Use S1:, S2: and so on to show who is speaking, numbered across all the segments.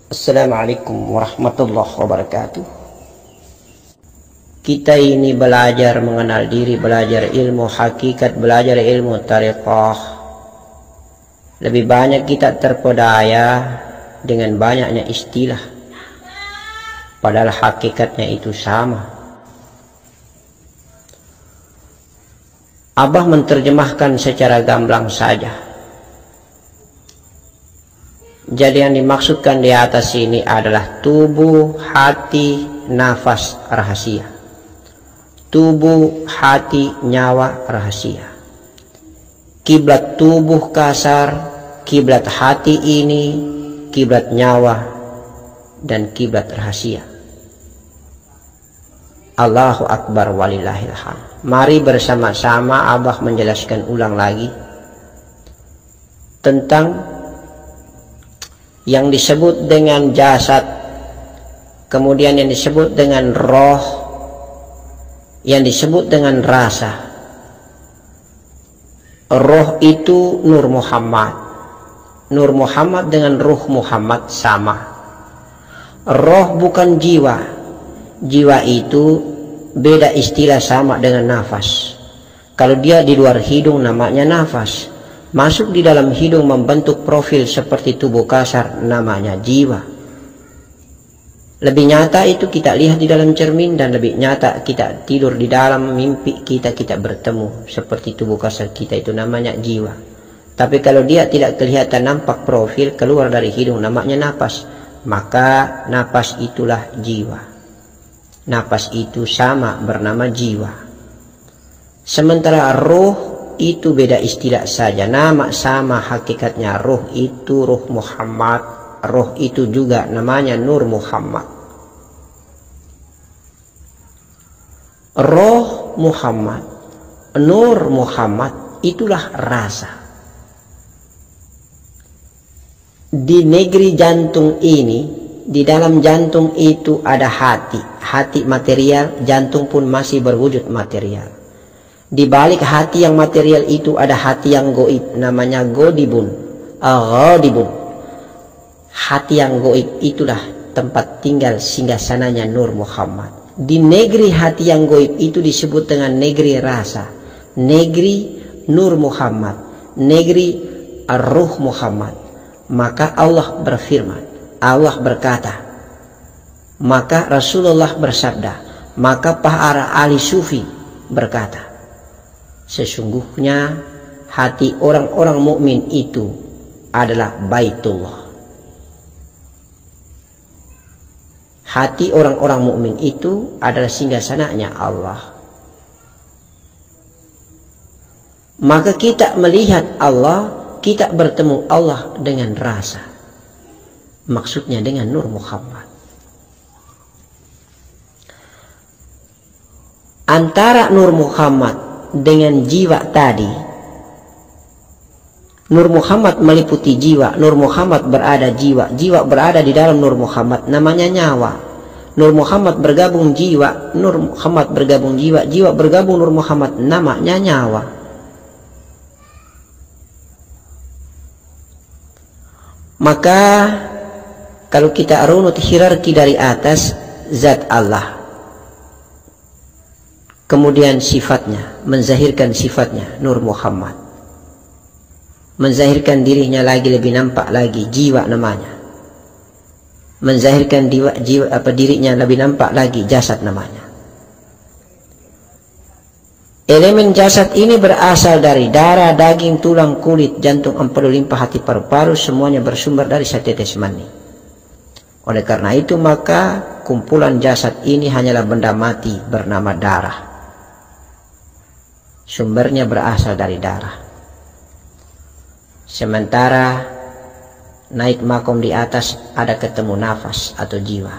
S1: Assalamualaikum warahmatullahi wabarakatuh. Kita ini belajar mengenal diri, belajar ilmu hakikat, belajar ilmu tariqah. Lebih banyak kita terpedaya dengan banyaknya istilah, padahal hakikatnya itu sama. Abah menerjemahkan secara gamblang saja. Jadi yang dimaksudkan di atas ini adalah tubuh, hati, nafas, rahasia. Tubuh, hati, nyawa, rahasia. Kiblat tubuh kasar, kiblat hati ini, kiblat nyawa, dan kiblat rahasia. Allahu Akbar walillahil hamd. Mari bersama-sama Abah menjelaskan ulang lagi tentang yang disebut dengan jasad, kemudian yang disebut dengan roh, yang disebut dengan rasa. Roh itu Nur Muhammad. Nur Muhammad dengan Ruh Muhammad sama. Roh bukan jiwa. Jiwa itu beda istilah, sama dengan nafas. Kalau dia di luar hidung namanya nafas. Masuk di dalam hidung membentuk profil seperti tubuh kasar namanya jiwa. Lebih nyata itu kita lihat di dalam cermin, dan lebih nyata kita tidur di dalam mimpi kita bertemu seperti tubuh kasar kita, itu namanya jiwa. Tapi kalau dia tidak kelihatan nampak profil keluar dari hidung namanya napas, maka napas itulah jiwa. Napas itu sama bernama jiwa. Sementara roh itu beda istilah saja, nama sama hakikatnya. Ruh itu Ruh Muhammad, roh itu juga namanya Nur Muhammad. Roh Muhammad, Nur Muhammad itulah rasa. Di negeri jantung ini, di dalam jantung itu ada hati, hati material, jantung pun masih berwujud material. Di balik hati yang material itu ada hati yang goib, namanya godibun, godibun. Hati yang goib itulah tempat tinggal singgasananya Nur Muhammad. Di negeri hati yang goib itu disebut dengan negeri rasa, negeri Nur Muhammad, negeri Ruh Muhammad. Maka Allah berfirman, Allah berkata, maka Rasulullah bersabda, maka para ahli sufi berkata, sesungguhnya hati orang-orang mukmin itu adalah Baitullah. Hati orang-orang mukmin itu adalah singgasananya Allah. Maka kita melihat Allah, kita bertemu Allah dengan rasa. Maksudnya dengan Nur Muhammad. Antara Nur Muhammad dengan jiwa tadi, Nur Muhammad meliputi jiwa, Nur Muhammad berada jiwa, jiwa berada di dalam Nur Muhammad, namanya nyawa. Nur Muhammad bergabung jiwa, Nur Muhammad bergabung jiwa, jiwa bergabung Nur Muhammad, namanya nyawa. Maka kalau kita runut hierarki dari atas, zat Allah, kemudian sifatnya, menzahirkan sifatnya Nur Muhammad, menzahirkan dirinya lagi lebih nampak lagi, jiwa namanya, menzahirkan dirinya lebih nampak lagi, jasad namanya. Elemen jasad ini berasal dari darah, daging, tulang, kulit, jantung, empedu, limpa, hati, paru-paru, semuanya bersumber dari setetes mani. Oleh karena itu maka kumpulan jasad ini hanyalah benda mati bernama darah. Sumbernya berasal dari darah. Sementara naik makom di atas ada ketemu nafas atau jiwa.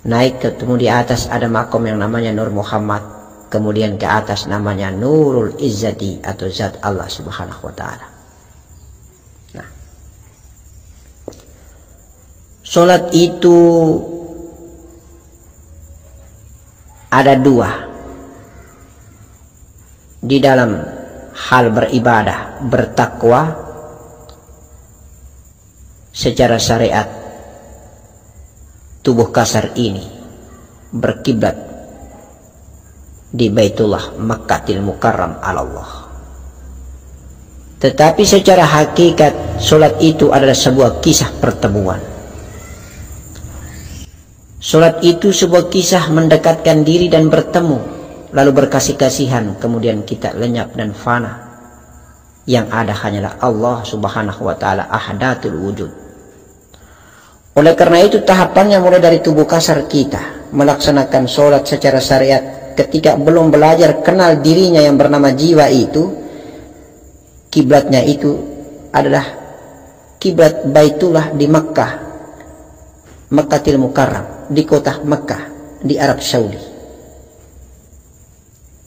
S1: Naik ketemu di atas ada makom yang namanya Nur Muhammad. Kemudian ke atas namanya Nurul Izzati atau zat Allah Subhanahu wa ta'ala. Nah, sholat itu ada dua di dalam hal beribadah, bertakwa secara syariat. tubuh kasar ini berkiblat di Baitullah Makkahil Mukarram Allah. Tetapi secara hakikat solat itu adalah sebuah kisah pertemuan. Solat itu sebuah kisah mendekatkan diri dan bertemu, lalu berkasih-kasihan, kemudian kita lenyap dan fana. Yang ada hanyalah Allah subhanahu wa ta'ala ahdatul wujud. Oleh karena itu tahapannya mulai dari tubuh kasar kita melaksanakan solat secara syariat. Ketika belum belajar kenal dirinya yang bernama jiwa itu, kiblatnya itu adalah kiblat Baitullah di Makkah, Makkahil Mukarram, di kota Makkah di Arab Saudi.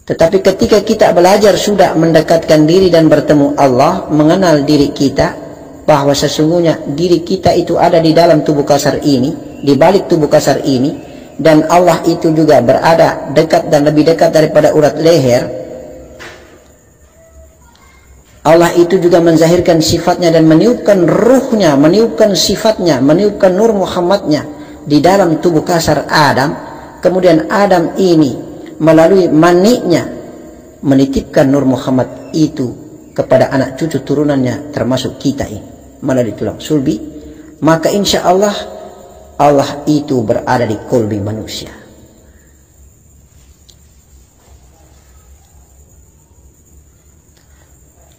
S1: Tetapi ketika kita belajar sudah mendekatkan diri dan bertemu Allah, mengenal diri kita, bahwa sesungguhnya diri kita itu ada di dalam tubuh kasar ini, di balik tubuh kasar ini, dan Allah itu juga berada dekat dan lebih dekat daripada urat leher. Allah itu juga menzahirkan sifatnya dan meniupkan ruhnya, meniupkan sifatnya, meniupkan nur Muhammadnya di dalam tubuh kasar Adam. Kemudian Adam ini melalui maniknya menitipkan nur Muhammad itu kepada anak cucu turunannya, termasuk kita ini, melalui tulang sulbi. Maka insya Allah Allah itu berada di kolbi manusia.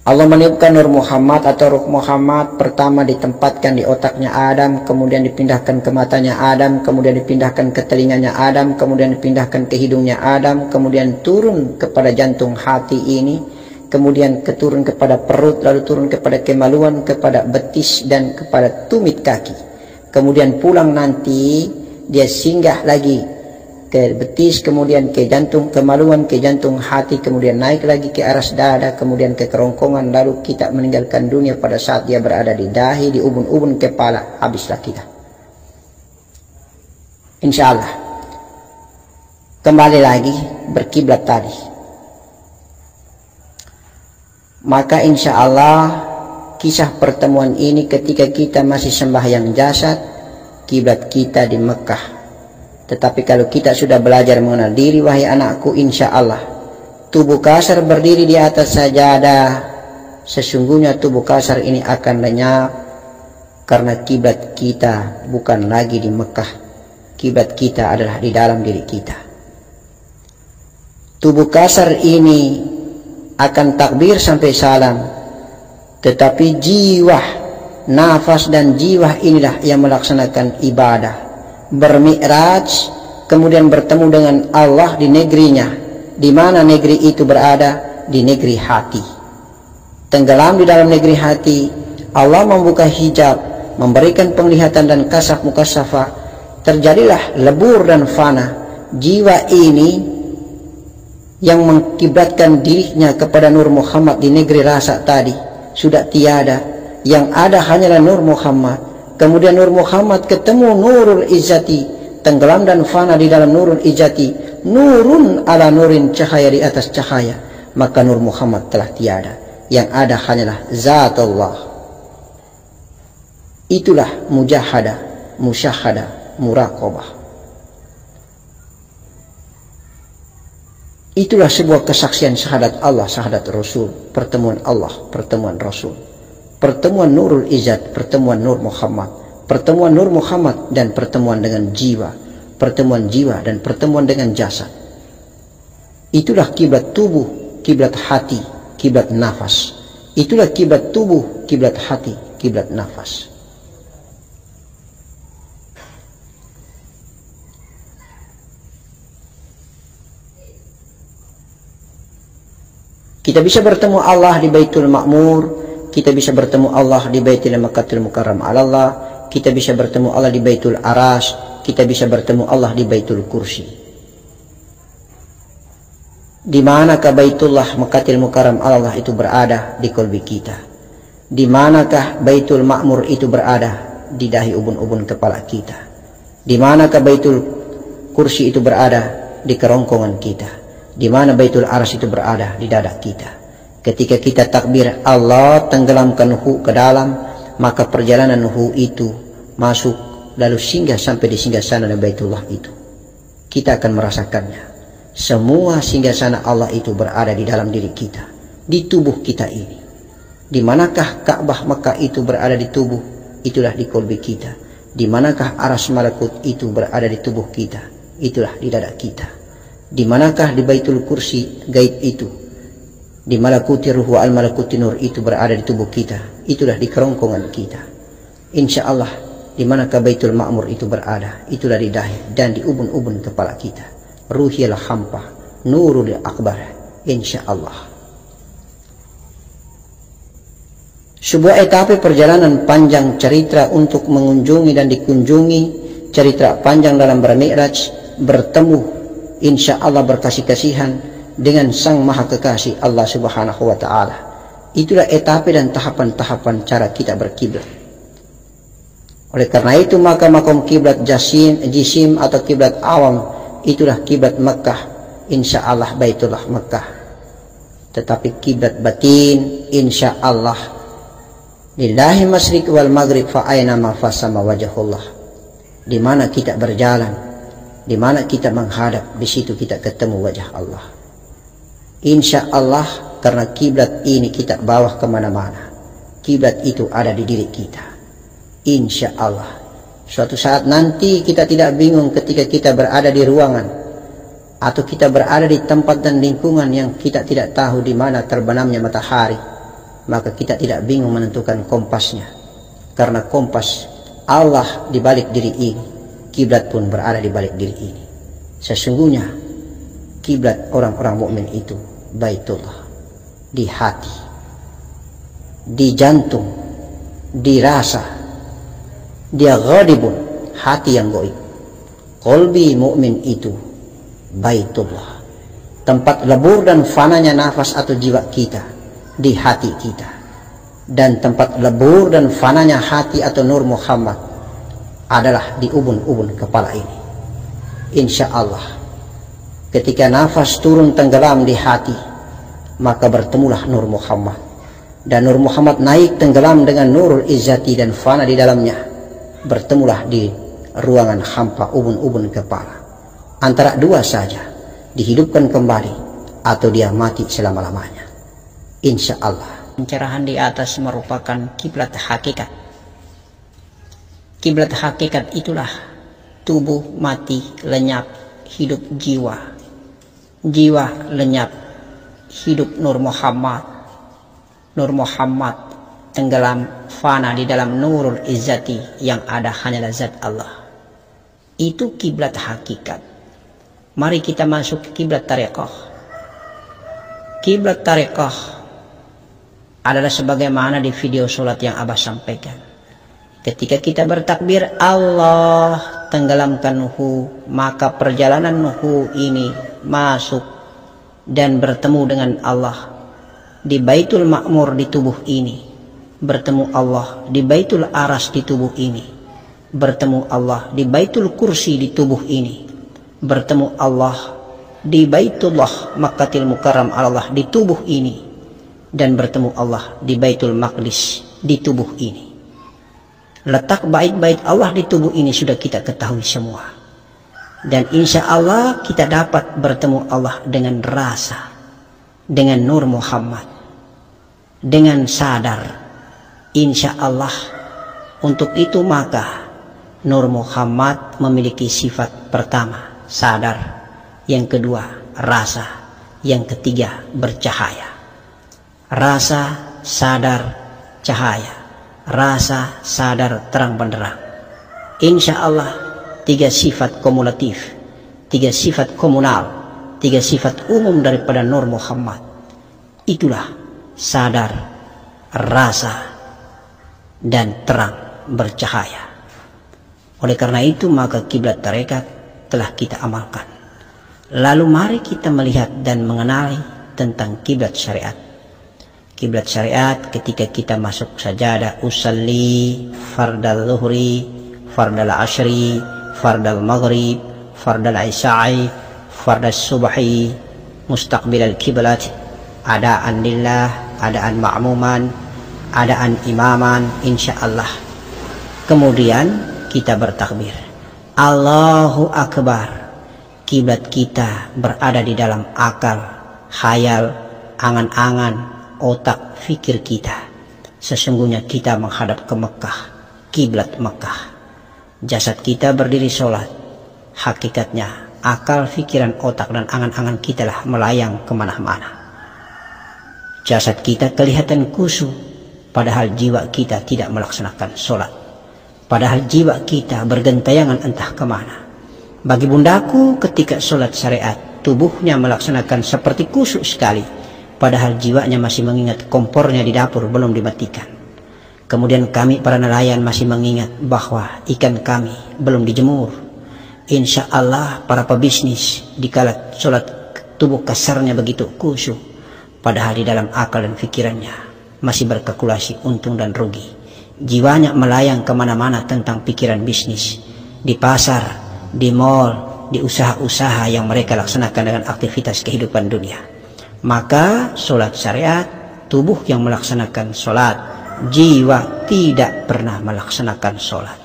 S1: Allah meniupkan nur Muhammad atau ruh Muhammad, pertama ditempatkan di otaknya Adam, kemudian dipindahkan ke matanya Adam, kemudian dipindahkan ke telinganya Adam, kemudian dipindahkan ke hidungnya Adam, kemudian turun kepada jantung hati ini, kemudian turun kepada perut, lalu turun kepada kemaluan, kepada betis, dan kepada tumit kaki. Kemudian pulang nanti dia singgah lagi ke betis, kemudian ke jantung kemaluan, ke jantung hati, kemudian naik lagi ke aras dada, kemudian ke kerongkongan, lalu kita meninggalkan dunia pada saat dia berada di dahi, di ubun-ubun kepala, habislah kita. Insya Allah kembali lagi berkiblat tadi. Maka insya Allah kisah pertemuan ini ketika kita masih sembahyang jasad, kiblat kita di Mekah. Tetapi kalau kita sudah belajar mengenal diri, wahai anakku, insya Allah tubuh kasar berdiri di atas sajadah, sesungguhnya tubuh kasar ini akan lenyap, karena kiblat kita bukan lagi di Mekah. Kiblat kita adalah di dalam diri kita. Tubuh kasar ini akan takbir sampai salam, tetapi jiwa, nafas dan jiwa inilah yang melaksanakan ibadah, bermi'raj, kemudian bertemu dengan Allah di negerinya. Di mana negeri itu berada? Di negeri hati. Tenggelam di dalam negeri hati, Allah membuka hijab, memberikan penglihatan dan kasaf mukasafah. Terjadilah lebur dan fana. Jiwa ini yang mengkiblatkan dirinya kepada Nur Muhammad di negeri rasa tadi sudah tiada. Yang ada hanyalah Nur Muhammad. Kemudian Nur Muhammad ketemu Nurul Izzati, tenggelam dan fana di dalam Nurul Izzati, nurun ala nurin, cahaya di atas cahaya. Maka Nur Muhammad telah tiada. Yang ada hanyalah Zat Allah. Itulah mujahadah, musyahadah, muraqabah. Itulah sebuah kesaksian syahadat Allah, syahadat Rasul, pertemuan Allah, pertemuan Rasul. Pertemuan Nurul Izzat, pertemuan Nur Muhammad, pertemuan Nur Muhammad dan pertemuan dengan jiwa, pertemuan jiwa dan pertemuan dengan jasad. Itulah kiblat tubuh, kiblat hati, kiblat nafas. Itulah kiblat tubuh, kiblat hati, kiblat nafas. Kita bisa bertemu Allah di Baitul Ma'mur, kita bisa bertemu Allah di Baitul Makkahil Mukarram Allah, kita bisa bertemu Allah di Baitul Arash, kita bisa bertemu Allah di Baitul Kursi. Di manakah Baitullah Makkahil Mukarram Allah itu berada? Di kolbi kita. Di manakah Baitul Ma'mur itu berada? Di dahi ubun-ubun kepala kita. Di manakah Baitul Kursi itu berada? Di kerongkongan kita. Di mana Baitul Arash itu berada? Di dada kita. Ketika kita takbir Allah tenggelamkan hu ke dalam, maka perjalanan hu itu masuk lalu singgah sampai di singgasana Baitullah itu, kita akan merasakannya. Semua singgasana Allah itu berada di dalam diri kita, di tubuh kita ini. Di manakah Ka'bah Makkah itu berada di tubuh, itulah di kolbi kita. Di manakah aras malakut itu berada di tubuh kita, itulah di dada kita. Di manakah di Baitul Kursi gaib itu, di malakuti ruh wa al-malakuti nur itu berada di tubuh kita, itulah di kerongkongan kita. Insya Allah, di manakah Baitul Ma'mur itu berada, itulah di dahi dan di ubun-ubun kepala kita. Ruhil hampa, nurul akbar, insya Allah. Sebuah etape perjalanan panjang cerita untuk mengunjungi dan dikunjungi, cerita panjang dalam bermi'raj, bertemu insya Allah berkasih-kasihan dengan Sang Maha Kekasih Allah Subhanahu wa Ta'ala. Itulah etape dan tahapan-tahapan cara kita berkiblat. Oleh karena itu maka makom kiblat jisim atau kiblat awam itulah kiblat Makkah, insya Allah Baitullah Makkah. Tetapi kiblat batin insya Allah lillahi masyriq wal maghrib fa aina ma fasama wajhullah. Di mana kita berjalan, di mana kita menghadap, di situ kita ketemu wajah Allah. Insya Allah, karena kiblat ini kita bawa kemana-mana. Kiblat itu ada di diri kita. Insya Allah, suatu saat nanti kita tidak bingung ketika kita berada di ruangan atau kita berada di tempat dan lingkungan yang kita tidak tahu di mana terbenamnya matahari. Maka kita tidak bingung menentukan kompasnya, karena kompas Allah di balik diri ini, kiblat pun berada di balik diri ini. Sesungguhnya kiblat orang-orang mukmin itu Baitullah, di hati, di jantung, di rasa. Dia ghadibun, hati yang goib. Qalbi mukmin itu Baitullah, tempat lebur dan fananya nafas atau jiwa kita di hati kita. Dan tempat lebur dan fananya hati atau Nur Muhammad adalah di ubun-ubun kepala ini. Insya Allah, ketika nafas turun tenggelam di hati, maka bertemulah Nur Muhammad. Dan Nur Muhammad naik tenggelam dengan Nurul Izzati dan fana di dalamnya. Bertemulah di ruangan hampa ubun-ubun kepala. Antara dua saja, dihidupkan kembali atau dia mati selama-lamanya. Insya Allah. Pencerahan di atas merupakan kiblat hakikat. Kiblat hakikat itulah tubuh mati, lenyap, hidup jiwa. Jiwa lenyap, hidup Nur Muhammad. Nur Muhammad tenggelam fana di dalam Nurul Izzati yang ada hanyalah zat Allah. Itu kiblat hakikat. Mari kita masuk ke kiblat tarekat. Kiblat tarekat adalah sebagaimana di video sholat yang Abah sampaikan. Ketika kita bertakbir Allah tenggelamkan nuhu, maka perjalanan nuhu ini masuk dan bertemu dengan Allah di Baitul Ma'mur di tubuh ini, bertemu Allah di Baitul Aras di tubuh ini, bertemu Allah di Baitul Kursi di tubuh ini, bertemu Allah di Baitullah Makkatil Mukarram Allah di tubuh ini, dan bertemu Allah di Baitul Maqdis di tubuh ini. Letak bait-bait Allah di tubuh ini sudah kita ketahui semua. Dan insya Allah kita dapat bertemu Allah dengan rasa, dengan Nur Muhammad, dengan sadar. Insya Allah, untuk itu maka Nur Muhammad memiliki sifat pertama, sadar. Yang kedua, rasa. Yang ketiga, bercahaya. Rasa, sadar, cahaya. Rasa, sadar, terang benderang. Insya Allah, tiga sifat kumulatif, tiga sifat komunal, tiga sifat umum daripada Nur Muhammad. Itulah sadar, rasa, dan terang bercahaya. Oleh karena itu maka kiblat tarekat telah kita amalkan. Lalu mari kita melihat dan mengenali tentang kiblat syariat. Kiblat syariat ketika kita masuk sajadah, usalli fardal zuhri, fardal ashri, fardal maghrib, fardal isya'i, fardal subhi, mustaqbilal kiblat, adaan lillah, adaan ma'muman, adaan imaman, insya Allah. Kemudian kita bertakbir. Allahu Akbar. Kiblat kita berada di dalam akal, khayal, angan-angan, otak, fikir kita. Sesungguhnya kita menghadap ke Mekah, kiblat Mekah. Jasad kita berdiri sholat. Hakikatnya akal, pikiran, otak, dan angan-angan kita lah melayang kemana-mana. Jasad kita kelihatan khusyuk, padahal jiwa kita tidak melaksanakan sholat. Padahal jiwa kita bergentayangan entah kemana. Bagi bundaku, ketika sholat syariat, tubuhnya melaksanakan seperti khusyuk sekali, padahal jiwanya masih mengingat kompornya di dapur belum dimatikan. Kemudian kami para nelayan masih mengingat bahwa ikan kami belum dijemur. Insya Allah para pebisnis dikala sholat tubuh kasarnya begitu khusyuk, padahal di dalam akal dan pikirannya masih berkalkulasi untung dan rugi. Jiwanya melayang kemana-mana tentang pikiran bisnis, di pasar, di mall, di usaha-usaha yang mereka laksanakan dengan aktivitas kehidupan dunia. Maka sholat syariat, tubuh yang melaksanakan sholat, jiwa tidak pernah melaksanakan sholat.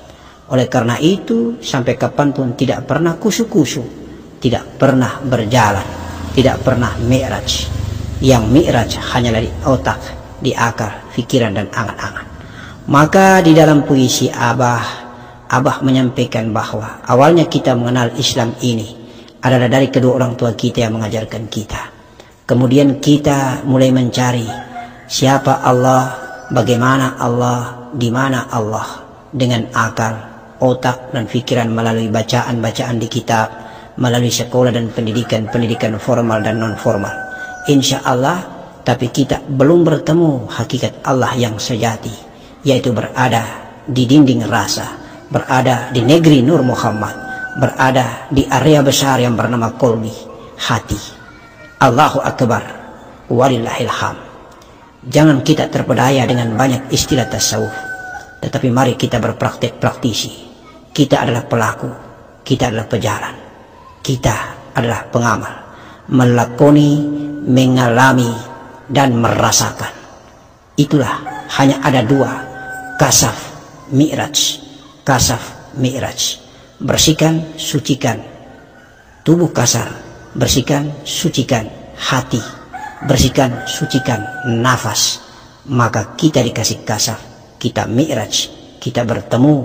S1: Oleh karena itu, sampai kapanpun tidak pernah khusyuk-khusyuk, tidak pernah berjalan, tidak pernah mi'raj. Yang mi'raj hanyalah di otak, di akal, pikiran, dan angan-angan. Maka di dalam puisi Abah menyampaikan bahwa awalnya kita mengenal Islam ini adalah dari kedua orang tua kita yang mengajarkan kita. Kemudian kita mulai mencari siapa Allah, bagaimana Allah, di mana Allah, dengan akal, otak, dan pikiran melalui bacaan-bacaan di kitab, melalui sekolah dan pendidikan formal dan non formal. Insya Allah, tapi kita belum bertemu hakikat Allah yang sejati, yaitu berada di dinding rasa, berada di negeri Nur Muhammad, berada di area besar yang bernama kolbi, hati. Allahu Akbar, walillahil hamd. Jangan kita terpedaya dengan banyak istilah tasawuf, tetapi mari kita berpraktek praktisi. Kita adalah pelaku, kita adalah pejalan, kita adalah pengamal, melakoni, mengalami, dan merasakan. Itulah hanya ada dua, kasaf, mi'raj. Kasaf, mi'raj. Bersihkan, sucikan tubuh kasar, bersihkan, sucikan hati, bersihkan, sucikan nafas. Maka kita dikasih kasaf, kita mi'raj, kita bertemu,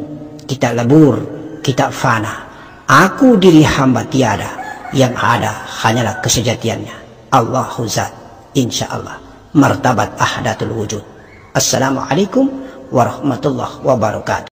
S1: kita lebur, kita fana. Aku diri hamba tiada, yang ada hanyalah kesejatiannya. Allahu Zat, insya Allah, martabat ahdatul wujud. Assalamualaikum warahmatullahi wabarakatuh.